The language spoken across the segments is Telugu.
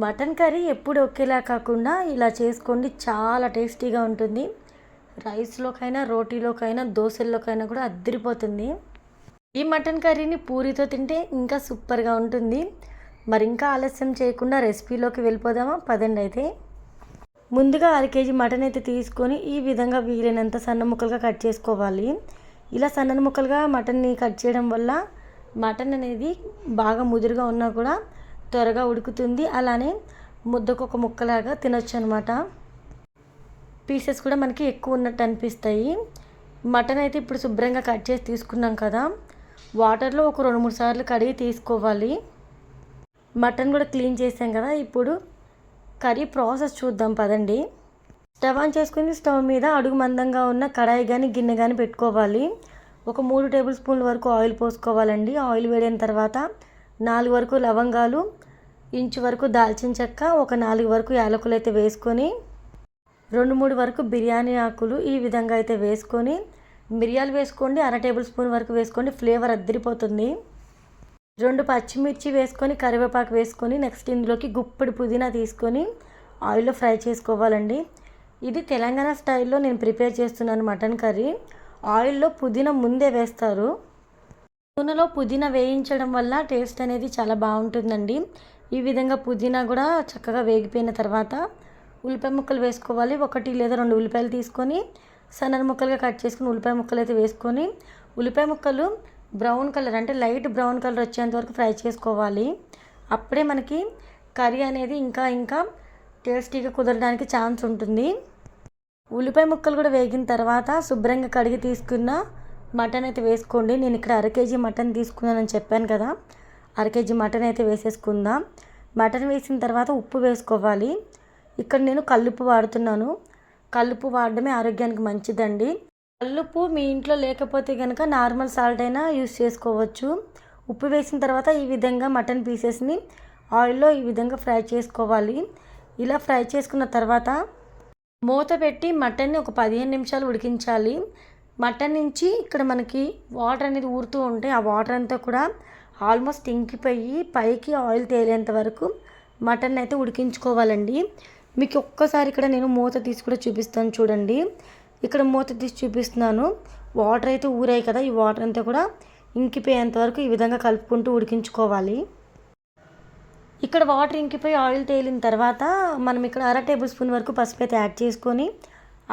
మటన్ కర్రీ ఎప్పుడు ఒకేలా కాకుండా ఇలా చేసుకోండి, చాలా టేస్టీగా ఉంటుంది. రైస్లోకైనా, రోటీలోకైనా, దోశల్లోకైనా కూడా అద్దరిపోతుంది. ఈ మటన్ కర్రీని పూరితో తింటే ఇంకా సూపర్గా ఉంటుంది. మరి ఇంకా ఆలస్యం చేయకుండా రెసిపీలోకి వెళ్ళిపోదామా? పదండి. అయితే ముందుగా 1/2 కేజీ మటన్ అయితే తీసుకొని ఈ విధంగా వీలైనంత సన్న ముక్కలుగా కట్ చేసుకోవాలి. ఇలా సన్న ముక్కలుగా మటన్ని కట్ చేయడం వల్ల మటన్ అనేది బాగా ముదురుగా ఉన్నా కూడా త్వరగా ఉడుకుతుంది. అలానే ముద్దకు ఒక ముక్కలాగా తినొచ్చు అనమాట. పీసెస్ కూడా మనకి ఎక్కువ ఉన్నట్టు అనిపిస్తాయి. మటన్ అయితే ఇప్పుడు శుభ్రంగా కట్ చేసి తీసుకున్నాం కదా, వాటర్లో ఒక 2-3 సార్లు కడిగి తీసుకోవాలి. మటన్ కూడా క్లీన్ చేసాం కదా. ఇప్పుడు కర్రీ ప్రాసెస్ చూద్దాం పదండి. స్టవ్ ఆన్ చేసుకుని స్టవ్ మీద అడుగు మందంగా ఉన్న కడాయి కానీ గిన్నె కానీ పెట్టుకోవాలి. ఒక 3 టేబుల్ స్పూన్ల వరకు ఆయిల్ పోసుకోవాలండి. ఆయిల్ వేడిన తర్వాత 4 వరకు లవంగాలు, ఇంచు వరకు దాల్చిన చెక్క, ఒక 4 వరకు యాలకులు అయితే వేసుకొని 2-3 వరకు బిర్యానీ ఆకులు ఈ విధంగా అయితే వేసుకొని, మిరియాలు వేసుకోండి 1/2 టేబుల్ స్పూన్ వరకు వేసుకోండి, ఫ్లేవర్ అద్దరిపోతుంది. 2 పచ్చిమిర్చి వేసుకొని కరివేపాకు వేసుకొని నెక్స్ట్ ఇందులోకి గుప్పెడు పుదీనా తీసుకొని ఆయిల్లో ఫ్రై చేసుకోవాలండి. ఇది తెలంగాణ స్టైల్లో నేను ప్రిపేర్ చేస్తున్నాను మటన్ కర్రీ. ఆయిల్లో పుదీనా ముందే వేస్తారు. నూనెలో పుదీనా వేయించడం వల్ల టేస్ట్ అనేది చాలా బాగుంటుందండి. ఈ విధంగా పుదీనా కూడా చక్కగా వేగిపోయిన తర్వాత ఉల్లిపాయ ముక్కలు వేసుకోవాలి. 1 లేదా 2 ఉల్లిపాయలు తీసుకొని సన్న ముక్కలుగా కట్ చేసుకుని ఉల్లిపాయ ముక్కలు అయితే వేసుకొని, ఉల్లిపాయ ముక్కలు బ్రౌన్ కలర్ అంటే లైట్ బ్రౌన్ కలర్ వచ్చేంత వరకు ఫ్రై చేసుకోవాలి. అప్పుడే మనకి కర్రీ అనేది ఇంకా టేస్టీగా కుదరడానికి ఛాన్స్ ఉంటుంది. ఉల్లిపాయ ముక్కలు కూడా వేగిన తర్వాత శుభ్రంగా కడిగి తీసుకున్న మటన్ అయితే వేసుకోండి. నేను ఇక్కడ 1/2 కేజీ మటన్ తీసుకున్నానని చెప్పాను కదా, 1/2 కేజీ మటన్ అయితే వేసేసుకుందాం. మటన్ వేసిన తర్వాత ఉప్పు వేసుకోవాలి. ఇక్కడ నేను కల్లుప్పు వాడుతున్నాను. కల్లుప్పు వాడడమే ఆరోగ్యానికి మంచిదండి. కల్లుప్పు మీ ఇంట్లో లేకపోతే కనుక నార్మల్ సాల్ట్ అయినా యూస్ చేసుకోవచ్చు. ఉప్పు వేసిన తర్వాత ఈ విధంగా మటన్ పీసెస్ని ఆయిల్లో ఈ విధంగా ఫ్రై చేసుకోవాలి. ఇలా ఫ్రై చేసుకున్న తర్వాత మూత పెట్టి మటన్ని ఒక 15 నిమిషాలు ఉడికించాలి. మటన్ నుంచి ఇక్కడ మనకి వాటర్ అనేది ఊరుతూ ఉంటే ఆ వాటర్ అంతా కూడా ఆల్మోస్ట్ ఇంకిపోయి పైకి ఆయిల్ తేలేంత వరకు మటన్ అయితే ఉడికించుకోవాలండి. మీకు ఒక్కసారి ఇక్కడ నేను మూత తీసి కూడా చూపిస్తాను చూడండి. ఇక్కడ మూత తీసి చూపిస్తున్నాను. వాటర్ అయితే ఊరాయి కదా, ఈ వాటర్ అంతా కూడా ఇంకిపోయేంత వరకు ఈ విధంగా కలుపుకుంటూ ఉడికించుకోవాలి. ఇక్కడ వాటర్ ఇంకిపోయి ఆయిల్ తేలిన తర్వాత మనం ఇక్కడ 1/2 టేబుల్ స్పూన్ వరకు పసుపు అయితే యాడ్ చేసుకొని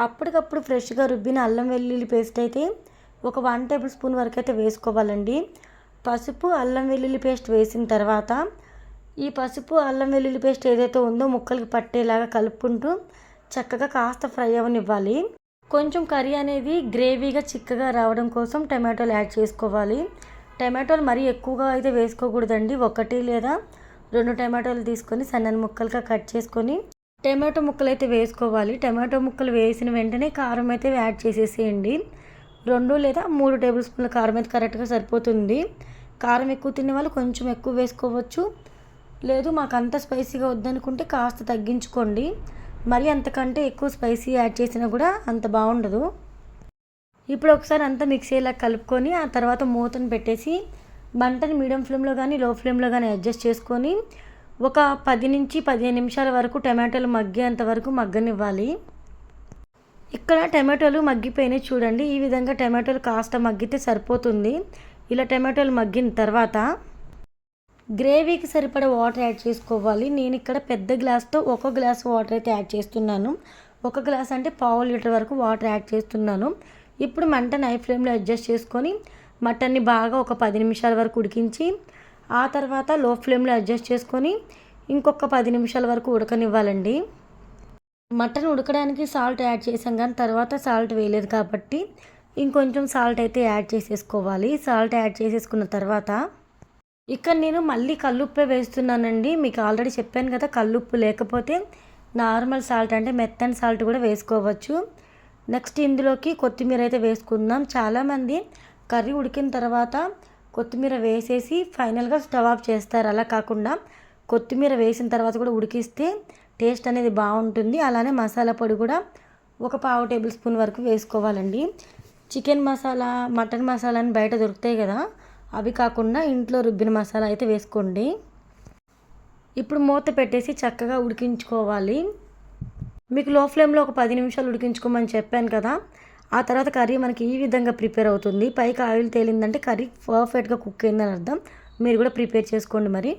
అప్పటికప్పుడు ఫ్రెష్గా రుబ్బిన అల్లం వెల్లుల్లి పేస్ట్ అయితే ఒక 1 టేబుల్ స్పూన్ వరకు అయితే వేసుకోవాలండి. పసుపు అల్లం వెల్లుల్లి పేస్ట్ వేసిన తర్వాత ఈ పసుపు అల్లం వెల్లుల్లి పేస్ట్ ఏదైతే ఉందో ముక్కలకి పట్టేలాగా కలుపుకుంటూ చక్కగా కాస్త ఫ్రై అవ్వనివ్వాలి. కొంచెం కర్రీ అనేది గ్రేవీగా చిక్కగా రావడం కోసం టమాటోలు యాడ్ చేసుకోవాలి. టమాటోలు మరీ ఎక్కువగా అయితే వేసుకోకూడదండి. 1 లేదా 2 టమాటోలు తీసుకొని సన్నని ముక్కలుగా కట్ చేసుకొని టమాటో ముక్కలు అయితే వేసుకోవాలి. టమాటో ముక్కలు వేసిన వెంటనే కారం అయితే యాడ్ చేసేసేయండి. 2 లేదా 3 టేబుల్ స్పూన్ల కారం అయితే కరెక్ట్గా సరిపోతుంది. కారం ఎక్కువ తినే వాళ్ళు కొంచెం ఎక్కువ వేసుకోవచ్చు. లేదు మాకు అంత స్పైసీగా వద్దనుకుంటే కాస్త తగ్గించుకోండి. మరి అంతకంటే ఎక్కువ స్పైసీ యాడ్ చేసినా కూడా అంత బాగుండదు. ఇప్పుడు ఒకసారి అంతా మిక్సీ ఇలా కలుపుకొని ఆ తర్వాత మూతను పెట్టేసి మంటని మీడియం ఫ్లేమ్లో కానీ లో ఫ్లేమ్లో కానీ అడ్జస్ట్ చేసుకొని ఒక 10 నుంచి 15 నిమిషాల వరకు టమాటోలు మగ్గేంత వరకు మగ్గనివ్వాలి. ఇక్కడ టమాటోలు మగ్గిపోయినాయి చూడండి. ఈ విధంగా టమాటోలు కాస్త మగ్గితే సరిపోతుంది. ఇలా టమాటోలు మగ్గిన తర్వాత గ్రేవీకి సరిపడా వాటర్ యాడ్ చేసుకోవాలి. నేను ఇక్కడ పెద్ద గ్లాస్తో 1 గ్లాస్ వాటర్ అయితే యాడ్ చేస్తున్నాను. 1 గ్లాస్ అంటే 1/2 లీటర్ వరకు వాటర్ యాడ్ చేస్తున్నాను. ఇప్పుడు మంటని హై ఫ్లేమ్లో అడ్జస్ట్ చేసుకొని మటన్ని బాగా ఒక 10 నిమిషాల వరకు ఉడికించి ఆ తర్వాత లో ఫ్లేమ్లో అడ్జస్ట్ చేసుకొని ఇంకొక 10 నిమిషాల వరకు ఉడకనివ్వాలండి. మటన్ ఉడకడానికి సాల్ట్ యాడ్ చేసాం కానీ తర్వాత సాల్ట్ వేయలేదు కాబట్టి ఇంకొంచెం సాల్ట్ అయితే యాడ్ చేసేసుకోవాలి. సాల్ట్ యాడ్ చేసేసుకున్న తర్వాత ఇక్కడ నేను మళ్ళీ కల్లుప్పే వేస్తున్నానండి. మీకు ఆల్రెడీ చెప్పాను కదా, కల్లుప్పు లేకపోతే నార్మల్ సాల్ట్ అంటే మెత్తని సాల్ట్ కూడా వేసుకోవచ్చు. నెక్స్ట్ ఇందులోకి కొత్తిమీర అయితే వేసుకుందాం. చాలామంది కర్రీ ఉడికిన తర్వాత కొత్తిమీర వేసేసి ఫైనల్గా స్టవ్ ఆఫ్ చేస్తారు. అలా కాకుండా కొత్తిమీర వేసిన తర్వాత కూడా ఉడికిస్తే టేస్ట్ అనేది బాగుంటుంది. అలానే మసాలా పొడి కూడా ఒక 1/2 టేబుల్ స్పూన్ వరకు వేసుకోవాలండి. చికెన్ మసాలా, మటన్ మసాలా అని బయట దొరుకుతాయి కదా, అవి కాకుండా ఇంట్లో రుబ్బిన మసాలా అయితే వేసుకోండి. ఇప్పుడు మూత పెట్టేసి చక్కగా ఉడికించుకోవాలి. మీకు లో ఫ్లేమ్లో ఒక 10 నిమిషాలు ఉడికించుకోమని చెప్పాను కదా. ఆ తర్వాత కర్రీ మనకి ఈ విధంగా ప్రిపేర్ అవుతుంది. పైకి ఆయిల్ తేలిందంటే కర్రీ పర్ఫెక్ట్గా కుక్ అయిందని అర్థం. మీరు కూడా ప్రిపేర్ చేసుకోండి మరి.